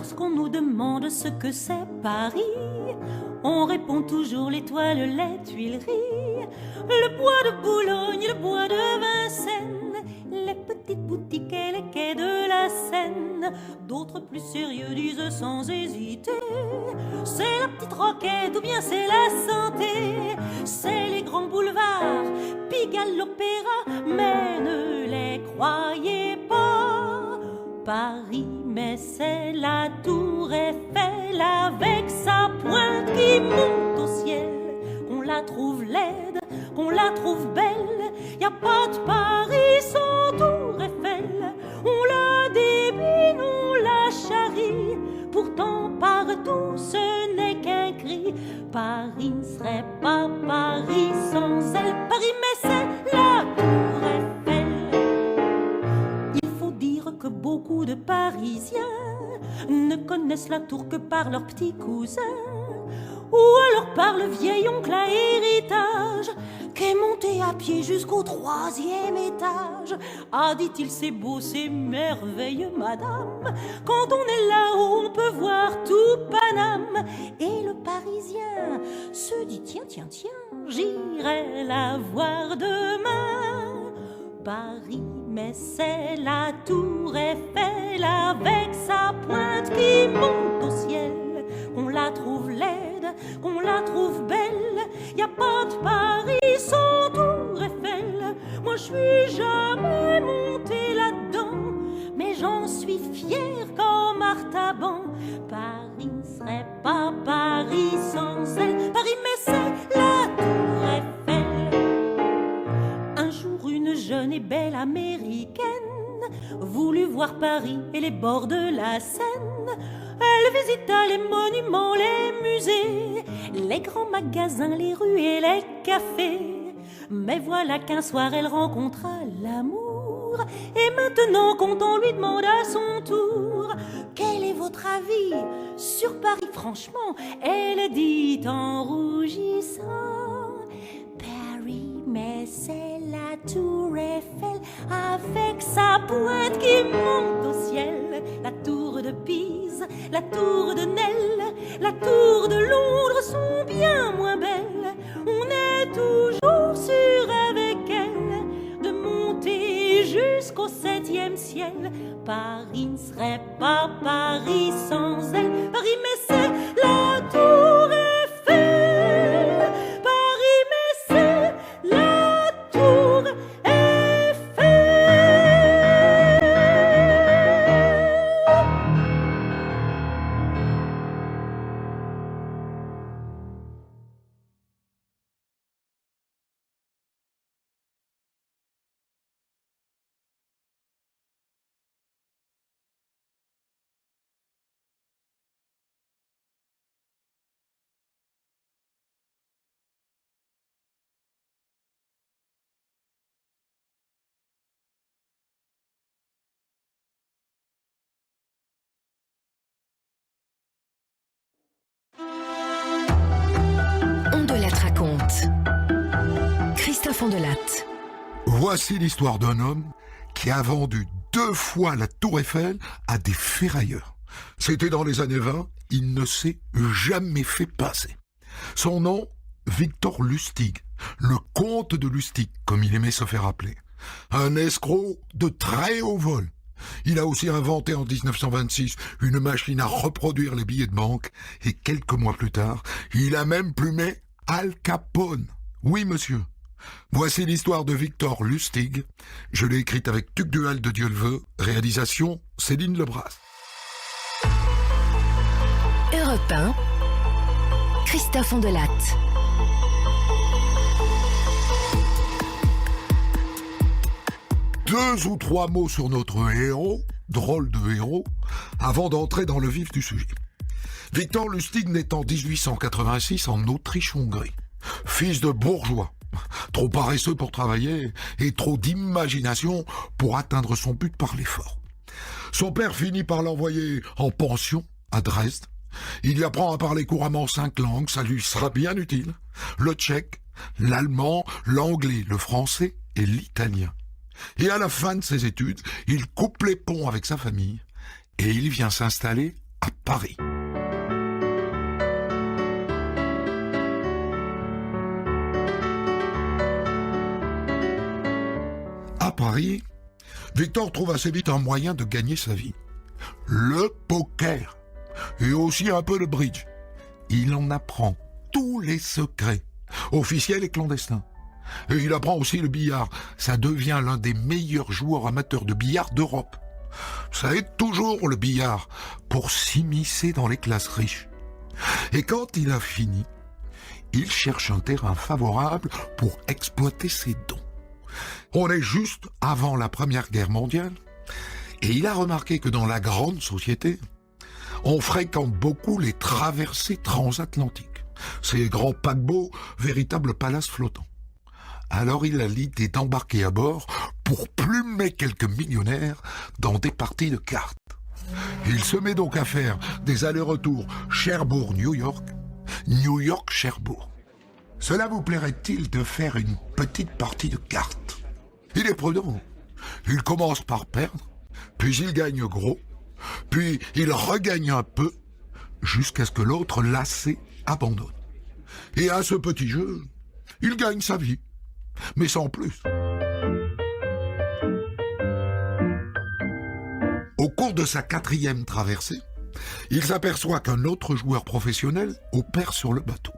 lorsqu'on nous demande ce que c'est Paris, on répond toujours l'étoile, les Tuileries, le bois de Boulogne, le bois de Vincennes, les petites boutiques et les quais de la Seine. D'autres plus sérieux disent sans hésiter, c'est la petite Roquette ou bien c'est la Santé. C'est les grands boulevards, Pigalle, l'Opéra, mais ne les croyez pas. Paris, mais c'est la tour Eiffel avec sa pointe qui monte au ciel. Qu'on la trouve laide, qu'on la trouve belle, y a pas de Paris sans tour Eiffel. On la débine, on la charrie, pourtant partout ce n'est qu'un cri. Paris ne serait pas Paris sans elle. Paris, mais c'est la tour Eiffel. Il faut dire que beaucoup de Parisiens ne connaissent la tour que par leurs petits cousins, ou alors par le vieil oncle à héritage, qu'est monté à pied jusqu'au 3e étage. Ah, dit-il, c'est beau, c'est merveilleux, madame, quand on est là-haut, on peut voir tout Paname. Et le Parisien se dit, tiens, j'irai la voir demain. Paris, mais c'est la tour Eiffel avec sa pointe qui monte au ciel. Qu'on la trouve laide, qu'on la trouve belle, y a pas de Paris sans tour Eiffel. Moi je suis jamais montée là-dedans, mais j'en suis fière comme Artaban. Paris ne serait pas Paris sans elle. Paris, mais c'est la tour Eiffel. Un jour une jeune et belle américaine voulut voir Paris et les bords de la Seine. Elle visita les monuments, les musées, les grands magasins, les rues et les cafés. Mais voilà qu'un soir elle rencontra l'amour, et maintenant quand on lui demande à son tour quel est votre avis sur Paris, franchement, elle dit en rougissant, Paris, mais c'est la tour Eiffel avec sa pointe qui monte au ciel. La tour de Pise, la tour de Nesle, la tour de Londres sont bien moins belles. On est toujours sûr avec elle de monter jusqu'au 7e ciel. Paris ne serait pas Paris sans elle. Paris, mais c'est la tour Eiffel. Paris, mais c'est la tour Eiffel. On de Latte raconte. Christophe Ondelatte. Voici l'histoire d'un homme qui a vendu 2 fois la tour Eiffel à des ferrailleurs. C'était dans les années 20, il ne s'est jamais fait passer. Son nom, Victor Lustig, le comte de Lustig, comme il aimait se faire appeler. Un escroc de très haut vol. Il a aussi inventé en 1926 une machine à reproduire les billets de banque, et quelques mois plus tard, il a même plumé Al Capone. Oui, monsieur. Voici l'histoire de Victor Lustig. Je l'ai écrite avec Tugdual de Dieu le veut. Réalisation, Céline Lebras. Europe 1, Christophe Ondelatte. Deux ou trois mots sur notre héros, drôle de héros, avant d'entrer dans le vif du sujet. Victor Lustig naît en 1886 en Autriche-Hongrie. Fils de bourgeois, trop paresseux pour travailler et trop d'imagination pour atteindre son but par l'effort. Son père finit par l'envoyer en pension à Dresde. Il y apprend à parler couramment 5 langues, ça lui sera bien utile. Le tchèque, l'allemand, l'anglais, le français et l'italien. Et à la fin de ses études, il coupe les ponts avec sa famille et il vient s'installer à Paris. À Paris, Victor trouve assez vite un moyen de gagner sa vie. Le poker. Et aussi un peu le bridge. Il en apprend tous les secrets, officiels et clandestins. Et il apprend aussi le billard. Ça devient l'un des meilleurs joueurs amateurs de billard d'Europe. Ça aide toujours le billard pour s'immiscer dans les classes riches. Et quand il a fini, il cherche un terrain favorable pour exploiter ses dons. On est juste avant la Première Guerre mondiale et il a remarqué que dans la grande société, on fréquente beaucoup les traversées transatlantiques. Ces grands paquebots, véritables palaces flottants. Alors il a l'idée d'embarquer à bord pour plumer quelques millionnaires dans des parties de cartes. Il se met donc à faire des allers-retours Cherbourg-New York, New York-Cherbourg. Cela vous plairait-il de faire une petite partie de cartes? Il est prudent. Il commence par perdre, puis il gagne gros, puis il regagne un peu, jusqu'à ce que l'autre, lassé, abandonne. Et à ce petit jeu, il gagne sa vie, mais sans plus. Au cours de sa 4e traversée, il s'aperçoit qu'un autre joueur professionnel opère sur le bateau.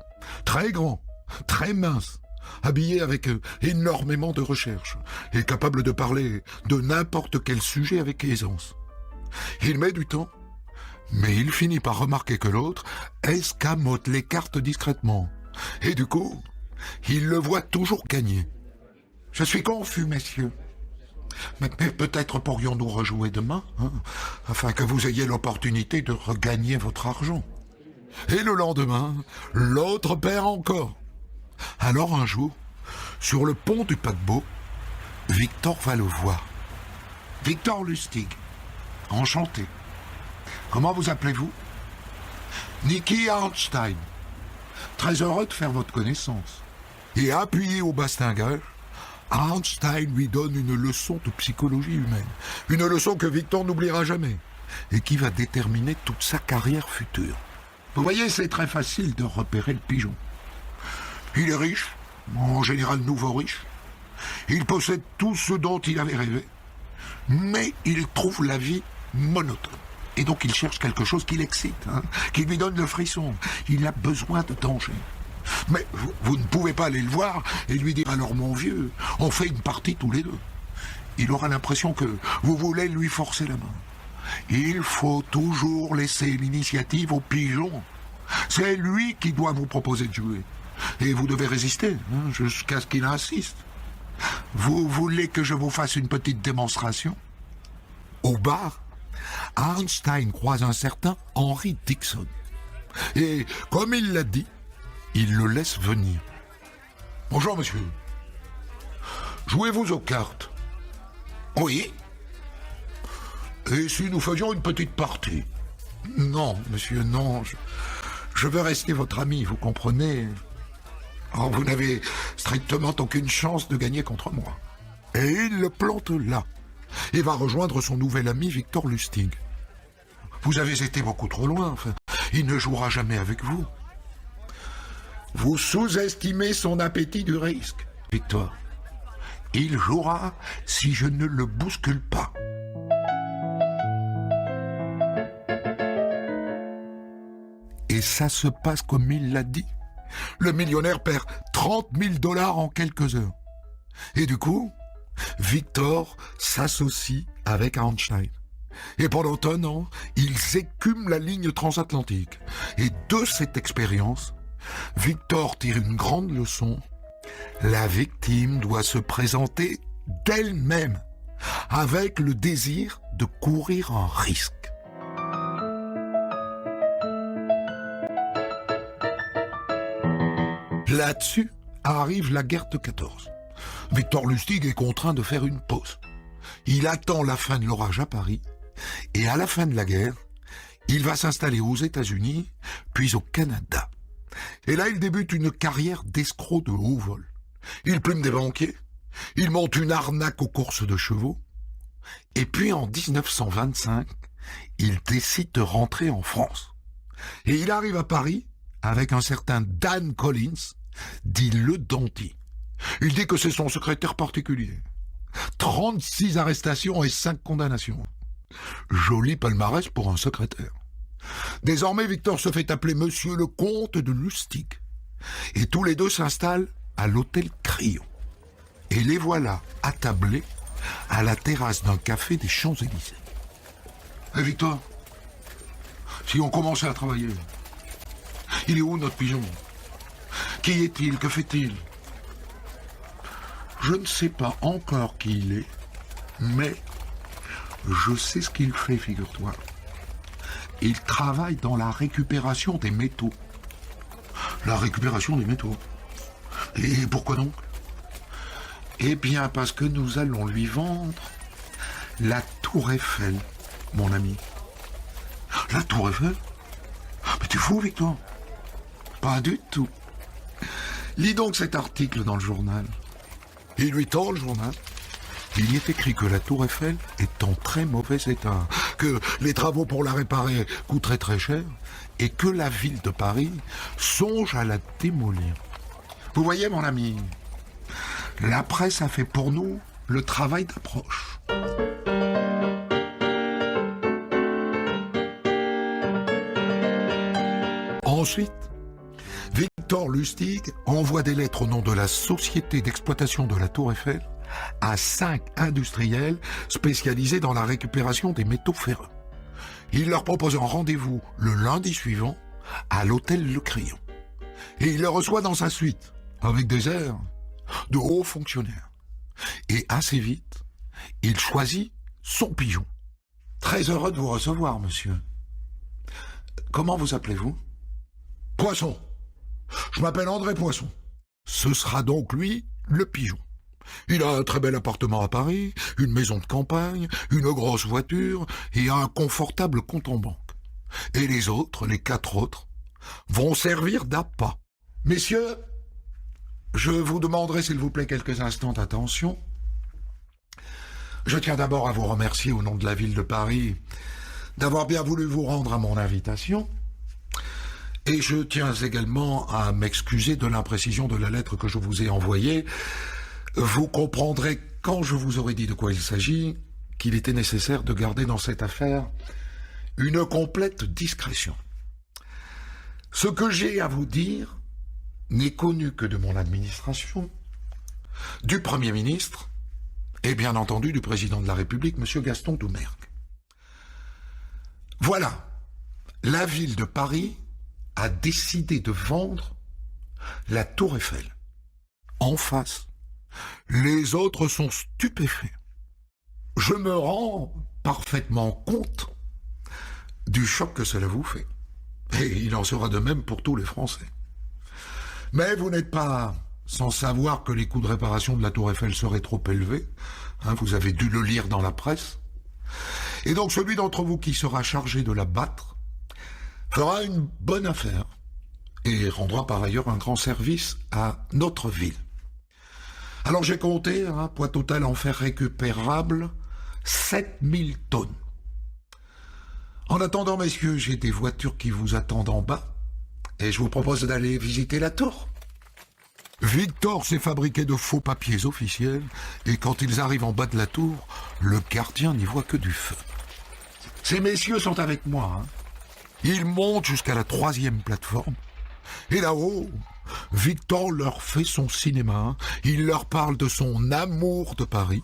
Très grand, très mince, habillé avec énormément de recherche et capable de parler de n'importe quel sujet avec aisance. Il met du temps, mais il finit par remarquer que l'autre escamote les cartes discrètement. Et du coup, il le voit toujours gagner. « Je suis confus, messieurs. Mais peut-être pourrions-nous rejouer demain, afin que vous ayez l'opportunité de regagner votre argent. » Et le lendemain, l'autre perd encore. Alors un jour, sur le pont du paquebot, Victor va le voir. « Victor Lustig, enchanté. Comment vous appelez-vous ?»« Nicky Arnstein. Très heureux de faire votre connaissance. » Et appuyé au bastingage, Arnstein lui donne une leçon de psychologie humaine. Une leçon que Victor n'oubliera jamais et qui va déterminer toute sa carrière future. Vous voyez, c'est très facile de repérer le pigeon. Il est riche, en général nouveau riche. Il possède tout ce dont il avait rêvé. Mais il trouve la vie monotone. Et donc il cherche quelque chose qui l'excite, qui lui donne le frisson. Il a besoin de danger. Mais vous ne pouvez pas aller le voir et lui dire « Alors mon vieux, on fait une partie tous les deux ». Il aura l'impression que vous voulez lui forcer la main. Il faut toujours laisser l'initiative au pigeon. C'est lui qui doit vous proposer de jouer. Et vous devez résister, jusqu'à ce qu'il insiste. Vous voulez que je vous fasse une petite démonstration? Au bar, Arnstein croise un certain Henry Dixon. Et comme il l'a dit, il le laisse venir. « Bonjour, monsieur. Jouez-vous aux cartes ?»« Oui. »« Et si nous faisions une petite partie ?»« Non, monsieur, non. Je veux rester votre ami, vous comprenez ? Oh, vous n'avez strictement aucune chance de gagner contre moi. » Et il le plante là. Et va rejoindre son nouvel ami Victor Lustig. « Vous avez été beaucoup trop loin, enfin. Il ne jouera jamais avec vous. » Vous sous-estimez son appétit du risque, Victor. Il jouera si je ne le bouscule pas. Et ça se passe comme il l'a dit. Le millionnaire perd 30 000 $ en quelques heures. Et du coup, Victor s'associe avec Arnstein. Et pendant un an, ils écument la ligne transatlantique. Et de cette expérience, Victor tire une grande leçon. La victime doit se présenter d'elle-même, avec le désir de courir un risque. Là-dessus arrive la guerre de 14. Victor Lustig est contraint de faire une pause. Il attend la fin de l'orage à Paris, et à la fin de la guerre, il va s'installer aux États-Unis, puis au Canada. Et là, il débute une carrière d'escroc de haut vol. Il plume des banquiers, il monte une arnaque aux courses de chevaux, et puis en 1925, il décide de rentrer en France. Et il arrive à Paris avec un certain Dan Collins, dit le Dandy. Il dit que c'est son secrétaire particulier. 36 arrestations et 5 condamnations. Joli palmarès pour un secrétaire. Désormais, Victor se fait appeler Monsieur le Comte de Lustig. Et tous les deux s'installent à l'hôtel Crillon. Et les voilà attablés à la terrasse d'un café des Champs-Élysées. Hé Victor, si on commençait à travailler, il est où notre pigeon? Qui est-il? Que fait-il? Je ne sais pas encore qui il est, mais je sais ce qu'il fait, figure-toi. Il travaille dans la récupération des métaux. La récupération des métaux. Et pourquoi donc? Eh bien, parce que nous allons lui vendre la Tour Eiffel, mon ami. La Tour Eiffel? Mais t'es fou, Victor? Pas du tout. Lis donc cet article dans le journal. Il lui tend le journal. Il y est écrit que la Tour Eiffel est en très mauvais état, que les travaux pour la réparer coûteraient très cher, et que la ville de Paris songe à la démolir. Vous voyez, mon ami, la presse a fait pour nous le travail d'approche. Ensuite, Victor Lustig envoie des lettres au nom de la société d'exploitation de la Tour Eiffel à 5 industriels spécialisés dans la récupération des métaux ferreux. Il leur propose un rendez-vous le lundi suivant à l'hôtel Le Crillon. Et il les reçoit dans sa suite, avec des airs de hauts fonctionnaires. Et assez vite, il choisit son pigeon. Très heureux de vous recevoir, monsieur. Comment vous appelez-vous? Poisson. Je m'appelle André Poisson. Ce sera donc lui, le pigeon. Il a un très bel appartement à Paris, une maison de campagne, une grosse voiture et un confortable compte en banque. Et les autres, les 4 autres, vont servir d'appât. Messieurs, je vous demanderai s'il vous plaît quelques instants d'attention. Je tiens d'abord à vous remercier au nom de la ville de Paris d'avoir bien voulu vous rendre à mon invitation. Et je tiens également à m'excuser de l'imprécision de la lettre que je vous ai envoyée. Vous comprendrez, quand je vous aurai dit de quoi il s'agit, qu'il était nécessaire de garder dans cette affaire une complète discrétion. Ce que j'ai à vous dire n'est connu que de mon administration, du Premier ministre et bien entendu du Président de la République, M. Gaston Doumergue. Voilà, la ville de Paris a décidé de vendre la Tour Eiffel. En face, les autres sont stupéfaits. Je me rends parfaitement compte du choc que cela vous fait. Et il en sera de même pour tous les Français. Mais vous n'êtes pas sans savoir que les coûts de réparation de la Tour Eiffel seraient trop élevés. Vous avez dû le lire dans la presse. Et donc celui d'entre vous qui sera chargé de la battre fera une bonne affaire et rendra par ailleurs un grand service à notre ville. Alors j'ai compté, poids total en fer récupérable, 7000 tonnes. En attendant, messieurs, j'ai des voitures qui vous attendent en bas et je vous propose d'aller visiter la tour. Victor s'est fabriqué de faux papiers officiels et quand ils arrivent en bas de la tour, le gardien n'y voit que du feu. Ces messieurs sont avec moi. Ils montent jusqu'à la 3e plateforme et là-haut, Victor leur fait son cinéma, il leur parle de son amour de Paris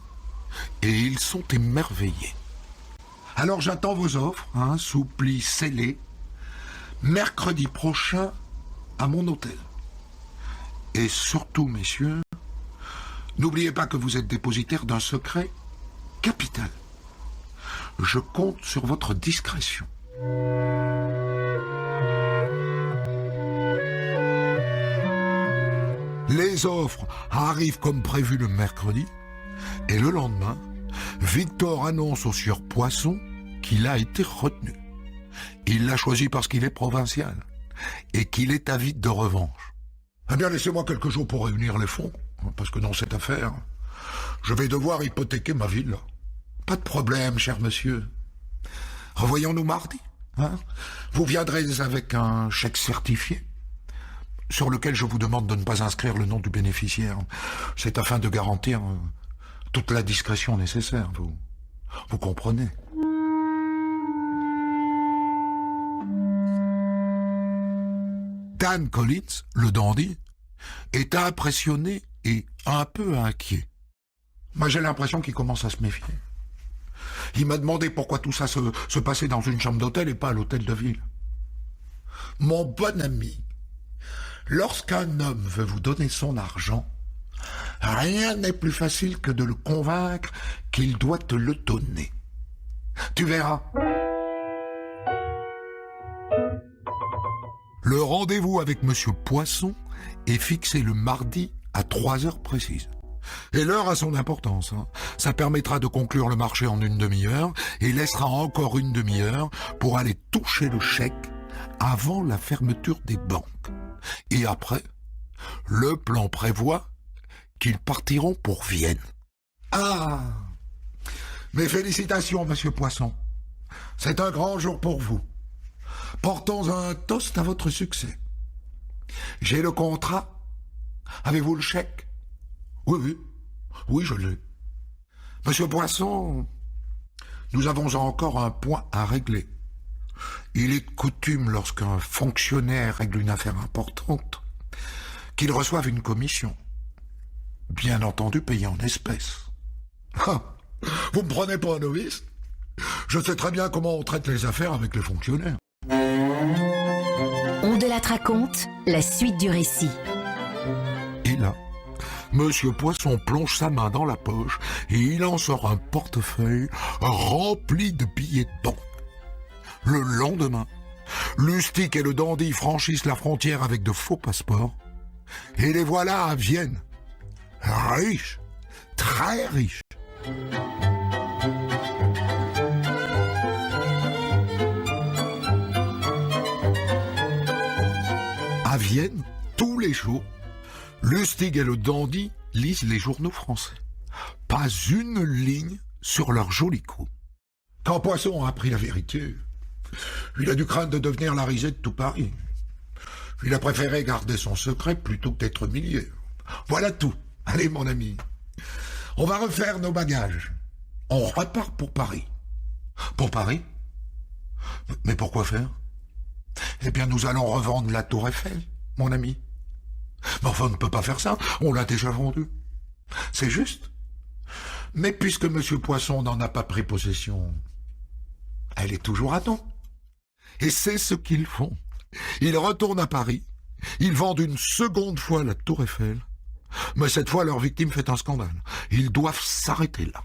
et ils sont émerveillés. Alors j'attends vos offres, sous pli scellé, mercredi prochain à mon hôtel. Et surtout, messieurs, n'oubliez pas que vous êtes dépositaire d'un secret capital. Je compte sur votre discrétion. Les offres arrivent comme prévu le mercredi, et le lendemain, Victor annonce au sieur Poisson qu'il a été retenu. Il l'a choisi parce qu'il est provincial, et qu'il est avide de revanche. Eh bien, laissez-moi quelques jours pour réunir les fonds, parce que dans cette affaire, je vais devoir hypothéquer ma ville. Pas de problème, cher monsieur. Revoyons-nous mardi. Hein? Vous viendrez avec un chèque certifié sur lequel je vous demande de ne pas inscrire le nom du bénéficiaire. C'est afin de garantir toute la discrétion nécessaire, vous comprenez. Dan Collins, le dandy, est impressionné et un peu inquiet. Moi, j'ai l'impression qu'il commence à se méfier. Il m'a demandé pourquoi tout ça se passait dans une chambre d'hôtel et pas à l'hôtel de ville. Mon bon ami, lorsqu'un homme veut vous donner son argent, rien n'est plus facile que de le convaincre qu'il doit te le donner. Tu verras. Le rendez-vous avec Monsieur Poisson est fixé le mardi à 3 heures précises. Et l'heure a son importance. Ça permettra de conclure le marché en une demi-heure et laissera encore une demi-heure pour aller toucher le chèque avant la fermeture des banques. Et après, le plan prévoit qu'ils partiront pour Vienne. Ah! Mes félicitations, Monsieur Poisson. C'est un grand jour pour vous. Portons un toast à votre succès. J'ai le contrat. Avez-vous le chèque? Oui, je l'ai. Monsieur Poisson, nous avons encore un point à régler. Il est de coutume, lorsqu'un fonctionnaire règle une affaire importante, qu'il reçoive une commission. Bien entendu payée en espèces. Ah, vous me prenez pour un novice? Je sais très bien comment on traite les affaires avec les fonctionnaires. On de la raconte, la suite du récit. Et là, Monsieur Poisson plonge sa main dans la poche et il en sort un portefeuille rempli de billets de banque. Le lendemain, Lustig et le dandy franchissent la frontière avec de faux passeports et les voilà à Vienne. Riches, très riches. À Vienne, tous les jours, Lustig et le dandy lisent les journaux français. Pas une ligne sur leur joli coup. Quand Poisson a appris la vérité, il a dû craindre de devenir la risée de tout Paris. Il a préféré garder son secret plutôt que d'être humilié. Voilà tout. Allez, mon ami. On va refaire nos bagages. On repart pour Paris. Pour Paris? Mais pourquoi faire? Eh bien, nous allons revendre la Tour Eiffel, mon ami. Mais enfin, on ne peut pas faire ça, on l'a déjà vendue. C'est juste. Mais puisque Monsieur Poisson n'en a pas pris possession, elle est toujours à nous. Et c'est ce qu'ils font. Ils retournent à Paris, ils vendent une seconde fois la Tour Eiffel, mais cette fois leur victime fait un scandale. Ils doivent s'arrêter là.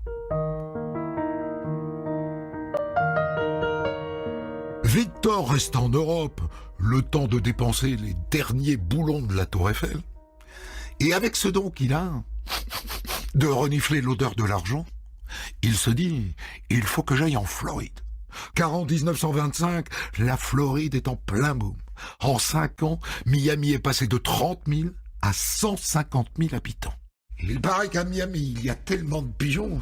Victor reste en Europe, le temps de dépenser les derniers boulons de la Tour Eiffel. Et avec ce don qu'il a, de renifler l'odeur de l'argent, il se dit, il faut que j'aille en Floride. Car en 1925, la Floride est en plein boom. En 5 ans, Miami est passé de 30 000 à 150 000 habitants. Il paraît qu'à Miami, il y a tellement de pigeons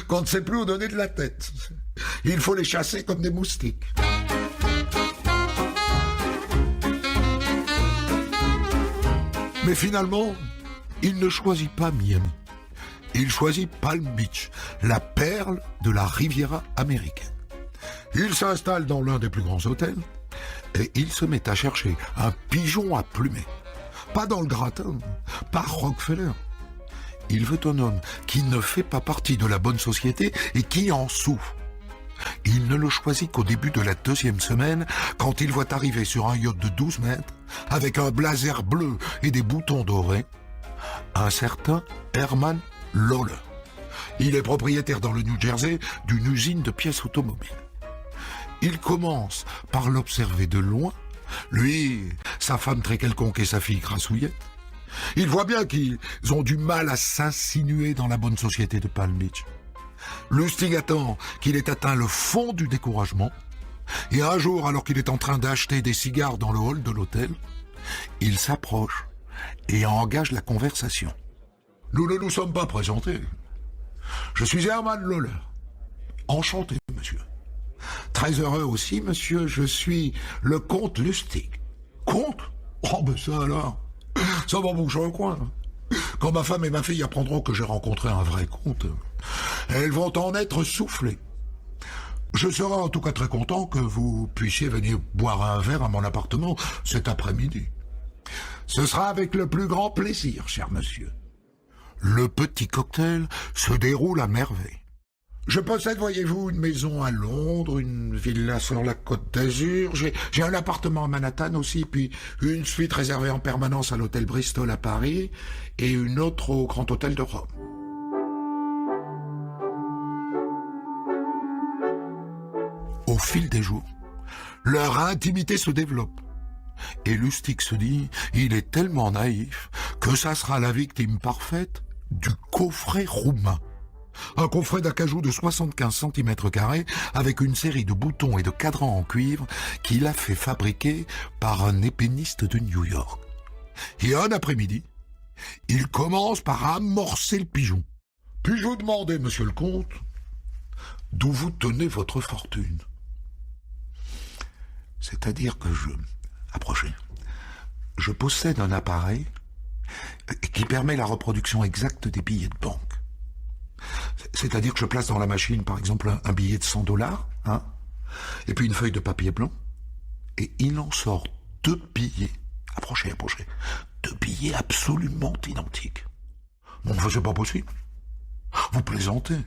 qu'on ne sait plus où donner de la tête. Il faut les chasser comme des moustiques. Mais finalement, il ne choisit pas Miami. Il choisit Palm Beach, la perle de la Riviera américaine. Il s'installe dans l'un des plus grands hôtels et il se met à chercher un pigeon à plumer. Pas dans le gratin, pas Rockefeller. Il veut un homme qui ne fait pas partie de la bonne société et qui en souffre. Il ne le choisit qu'au début de la 2e semaine, quand il voit arriver sur un yacht de 12 mètres, avec un blazer bleu et des boutons dorés, un certain Herman Lawler. Il est propriétaire dans le New Jersey d'une usine de pièces automobiles. Il commence par l'observer de loin, lui, sa femme très quelconque et sa fille grassouillette. Il voit bien qu'ils ont du mal à s'insinuer dans la bonne société de Palm Beach. Lustig attend qu'il ait atteint le fond du découragement, et un jour, alors qu'il est en train d'acheter des cigares dans le hall de l'hôtel, il s'approche et engage la conversation. Nous ne nous sommes pas présentés. Je suis Herman Lawler. Enchanté, monsieur. Très heureux aussi, monsieur, je suis le comte Lustig. Comte? Oh, ben ça alors, ça va bouger un coin. Quand ma femme et ma fille apprendront que j'ai rencontré un vrai comte, elles vont en être soufflées. Je serai en tout cas très content que vous puissiez venir boire un verre à mon appartement cet après-midi. Ce sera avec le plus grand plaisir, cher monsieur. Le petit cocktail se déroule à merveille. Je possède, voyez-vous, une maison à Londres, une villa sur la Côte d'Azur, j'ai un appartement à Manhattan aussi, puis une suite réservée en permanence à l'hôtel Bristol à Paris et une autre au Grand Hôtel de Rome. Au fil des jours, leur intimité se développe. Et Lustig se dit, il est tellement naïf que ça sera la victime parfaite du coffret roumain. Un coffret d'acajou de 75 cm² avec une série de boutons et de cadrans en cuivre qu'il a fait fabriquer par un ébéniste de New York. Et un après-midi, il commence par amorcer le pigeon. Puis-je vous demander, monsieur le comte, d'où vous tenez votre fortune? C'est-à-dire que je possède un appareil qui permet la reproduction exacte des billets de banque. C'est-à-dire que je place dans la machine, par exemple, un billet de $100, et puis une feuille de papier blanc, et il en sort 2 billets, approchez, 2 billets absolument identiques. Bon, c'est pas possible. Vous plaisantez.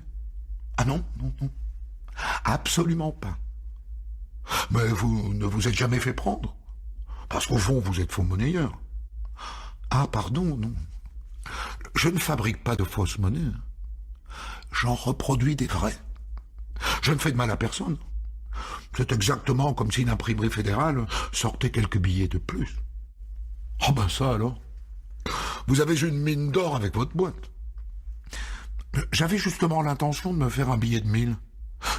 Ah non, absolument pas. Mais vous ne vous êtes jamais fait prendre, parce qu'au fond, vous êtes faux monnayeur. Ah, pardon, non. Je ne fabrique pas de fausses monnaies. J'en reproduis des vrais. Je ne fais de mal à personne. C'est exactement comme si une imprimerie fédérale sortait quelques billets de plus. Oh ben ça alors. Vous avez une mine d'or avec votre boîte. J'avais justement l'intention de me faire un billet de 1000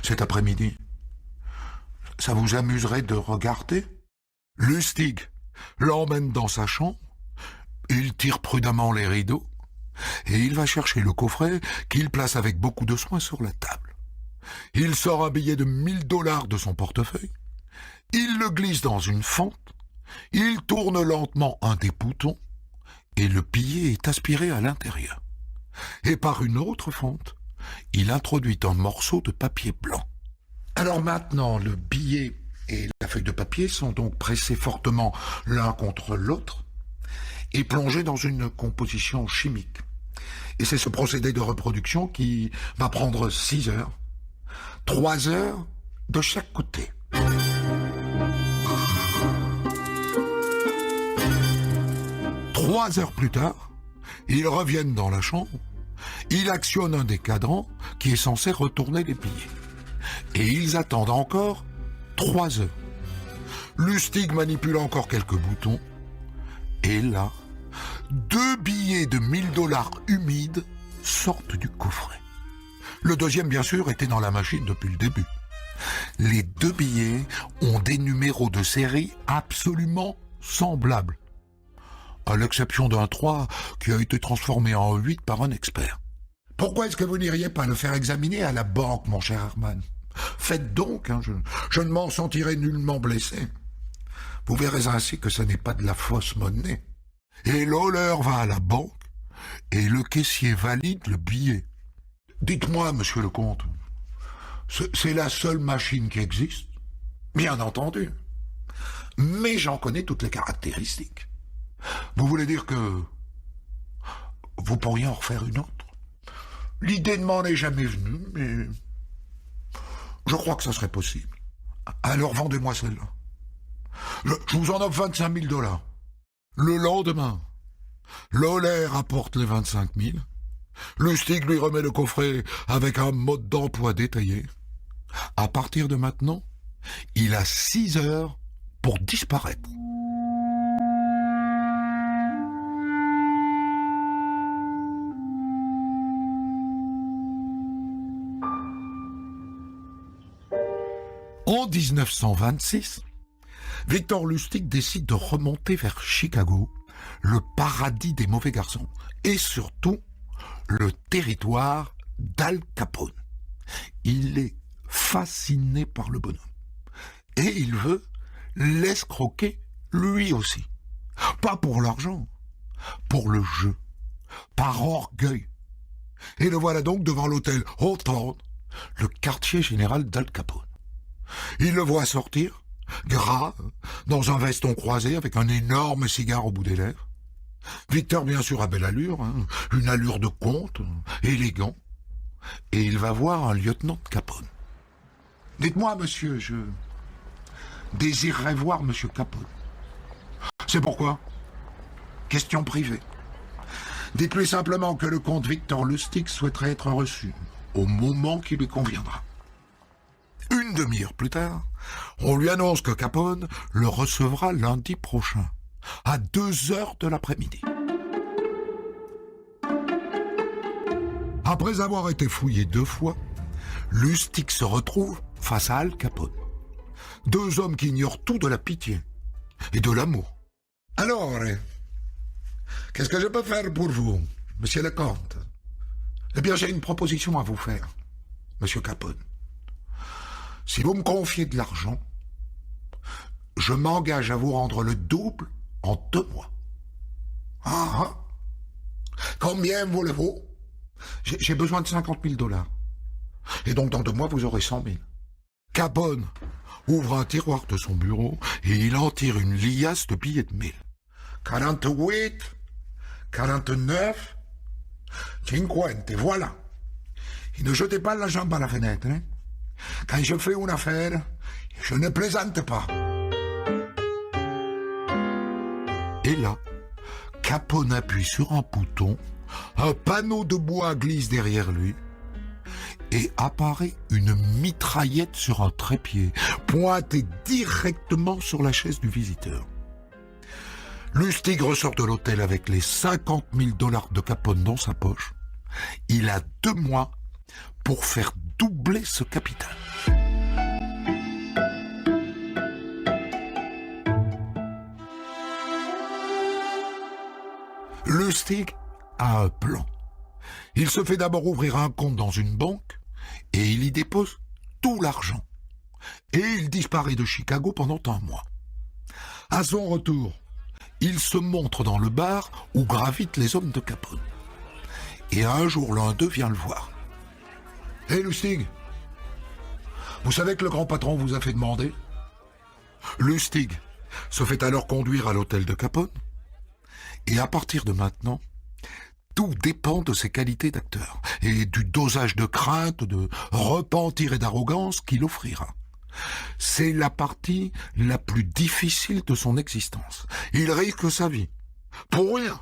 cet après-midi. Ça vous amuserait de regarder? Lustig l'emmène dans sa chambre, il tire prudemment les rideaux, et il va chercher le coffret qu'il place avec beaucoup de soin sur la table. Il sort un billet de $1000 de son portefeuille, il le glisse dans une fente, il tourne lentement un des boutons, et le billet est aspiré à l'intérieur. Et par une autre fente, il introduit un morceau de papier blanc. Alors maintenant, le billet et la feuille de papier sont donc pressés fortement l'un contre l'autre et plongés dans une composition chimique. Et c'est ce procédé de reproduction qui va prendre 6 heures. 3 heures de chaque côté. 3 heures plus tard, ils reviennent dans la chambre, il actionne un des cadrans qui est censé retourner les billets. Et ils attendent encore 3 heures. Lustig manipule encore quelques boutons, et là, 2 billets de $1000 humides sortent du coffret. Le deuxième, bien sûr, était dans la machine depuis le début. Les 2 billets ont des numéros de série absolument semblables, à l'exception d'un 3 qui a été transformé en 8 par un expert. Pourquoi est-ce que vous n'iriez pas le faire examiner à la banque, mon cher Herman? Faites donc, je ne m'en sentirai nullement blessé. Vous verrez ainsi que ce n'est pas de la fausse monnaie. Et Lawler va à la banque, et le caissier valide le billet. Dites-moi, monsieur le comte, c'est la seule machine qui existe? Bien entendu. Mais j'en connais toutes les caractéristiques. Vous voulez dire que vous pourriez en refaire une autre? L'idée ne m'en est jamais venue, mais je crois que ça serait possible. Alors vendez-moi celle-là. Je vous en offre $25 000. Le lendemain, Lawler apporte les 25 000. Lustig lui remet le coffret avec un mode d'emploi détaillé. À partir de maintenant, il a 6 heures pour disparaître. En 1926, Victor Lustig décide de remonter vers Chicago, le paradis des mauvais garçons, et surtout le territoire d'Al Capone. Il est fasciné par le bonhomme. Et il veut l'escroquer lui aussi. Pas pour l'argent, pour le jeu, par orgueil. Et le voilà donc devant l'hôtel Hawthorne, le quartier général d'Al Capone. Il le voit sortir, gras, dans un veston croisé avec un énorme cigare au bout des lèvres. Victor, bien sûr, a belle allure, une allure de comte, élégant. Et il va voir un lieutenant de Capone. « Dites-moi, monsieur, je désirerais voir monsieur Capone. »« C'est pourquoi ? Question privée. Dites-lui simplement que le comte Victor Lustig souhaiterait être reçu, au moment qui lui conviendra. » Une demi-heure plus tard, on lui annonce que Capone le recevra lundi prochain, à 2h de l'après-midi. Après avoir été fouillé 2 fois, Lustig se retrouve face à Al Capone. 2 hommes qui ignorent tout de la pitié et de l'amour. « Alors, qu'est-ce que je peux faire pour vous, monsieur le comte ? Eh bien, j'ai une proposition à vous faire, monsieur Capone. Si vous me confiez de l'argent, je m'engage à vous rendre le double en 2 mois. Ah. Combien voulez-vous ? J'ai besoin de 50 000 $. Et donc, dans 2 mois, vous aurez 100 000. Capone ouvre un tiroir de son bureau et il en tire une liasse de billets de 1000. 48, 49, 50, voilà. Et ne jetez pas la jambe à la fenêtre, hein. Quand je fais une affaire, je ne plaisante pas. Et là, Capone appuie sur un bouton, un panneau de bois glisse derrière lui, et apparaît une mitraillette sur un trépied, pointée directement sur la chaise du visiteur. Lustig ressort de l'hôtel avec les 50 000 $ de Capone dans sa poche. Il a 2 mois pour faire doubler ce capital. Lustig a un plan. Il se fait d'abord ouvrir un compte dans une banque et il y dépose tout l'argent. Et il disparaît de Chicago pendant 1 mois. À son retour, il se montre dans le bar où gravitent les hommes de Capone. Et un jour, l'un d'eux vient le voir. « Hé, Lustig, vous savez que le grand patron vous a fait demander ?» Lustig se fait alors conduire à l'hôtel de Capone. Et à partir de maintenant, tout dépend de ses qualités d'acteur et du dosage de crainte, de repentir et d'arrogance qu'il offrira. C'est la partie la plus difficile de son existence. Il risque sa vie. Pour rien.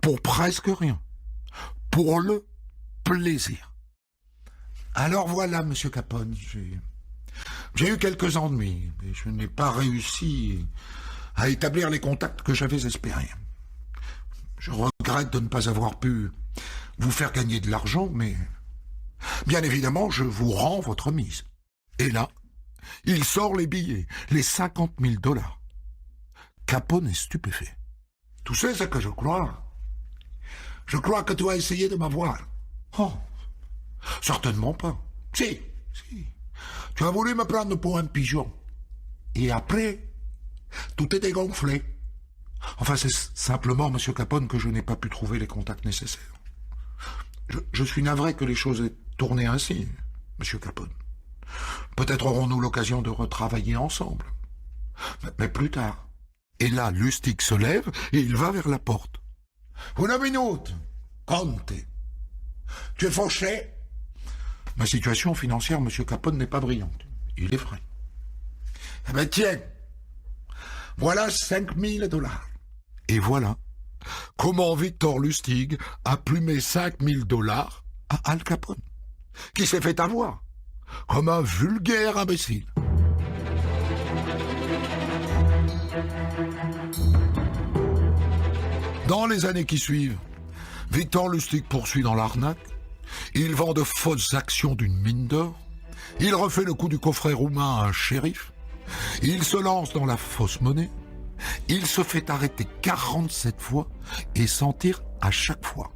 Pour presque rien. Pour le plaisir. Alors voilà, monsieur Capone, j'ai eu quelques ennuis, mais je n'ai pas réussi à établir les contacts que j'avais espérés. Je regrette de ne pas avoir pu vous faire gagner de l'argent, mais bien évidemment, je vous rends votre mise. Et là, il sort les billets, les 50 000 $. Capone est stupéfait. « Tu sais ce que je crois ? Je crois que tu as essayé de m'avoir. »« Oh, certainement pas. Si. Tu as voulu me prendre pour un pigeon. Et après, tout est dégonflé. Enfin, c'est simplement, monsieur Capone, que je n'ai pas pu trouver les contacts nécessaires. Je suis navré que les choses aient tourné ainsi, monsieur Capone. Peut-être aurons-nous l'occasion de retravailler ensemble. Mais plus tard. » Et là, Lustig se lève et il va vers la porte. « Une minute, Conte. Tu es fauché ?» Ma situation financière, monsieur Capone, n'est pas brillante. Il est vrai. « Eh bien, tiens, voilà 5 000 $. » Et voilà comment Victor Lustig a plumé 5 000 $ à Al Capone, qui s'est fait avoir comme un vulgaire imbécile. Dans les années qui suivent, Victor Lustig poursuit dans l'arnaque, il vend de fausses actions d'une mine d'or, il refait le coup du coffret roumain à un shérif, il se lance dans la fausse monnaie, il se fait arrêter 47 fois et s'en tire à chaque fois,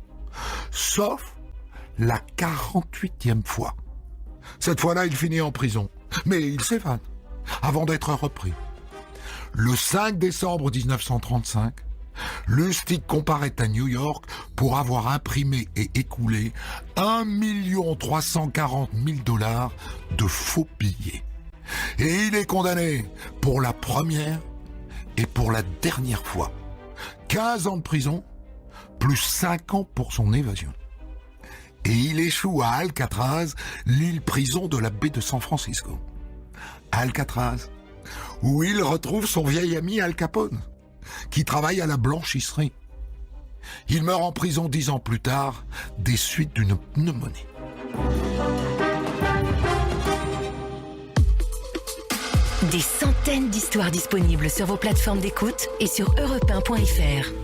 sauf la 48e fois. Cette fois-là, il finit en prison, mais il s'évade. avant d'être repris. Le 5 décembre 1935, Lustig comparaît à New York pour avoir imprimé et écoulé 1 340 000 $ de faux billets. Et il est condamné pour la première et pour la dernière fois. 15 ans de prison, plus 5 ans pour son évasion. Et il échoue à Alcatraz, l'île-prison de la baie de San Francisco. Alcatraz, où il retrouve son vieil ami Al Capone, qui travaille à la blanchisserie. Il meurt en prison 10 ans plus tard, des suites d'une pneumonie. Des centaines d'histoires disponibles sur vos plateformes d'écoute et sur europe1.fr.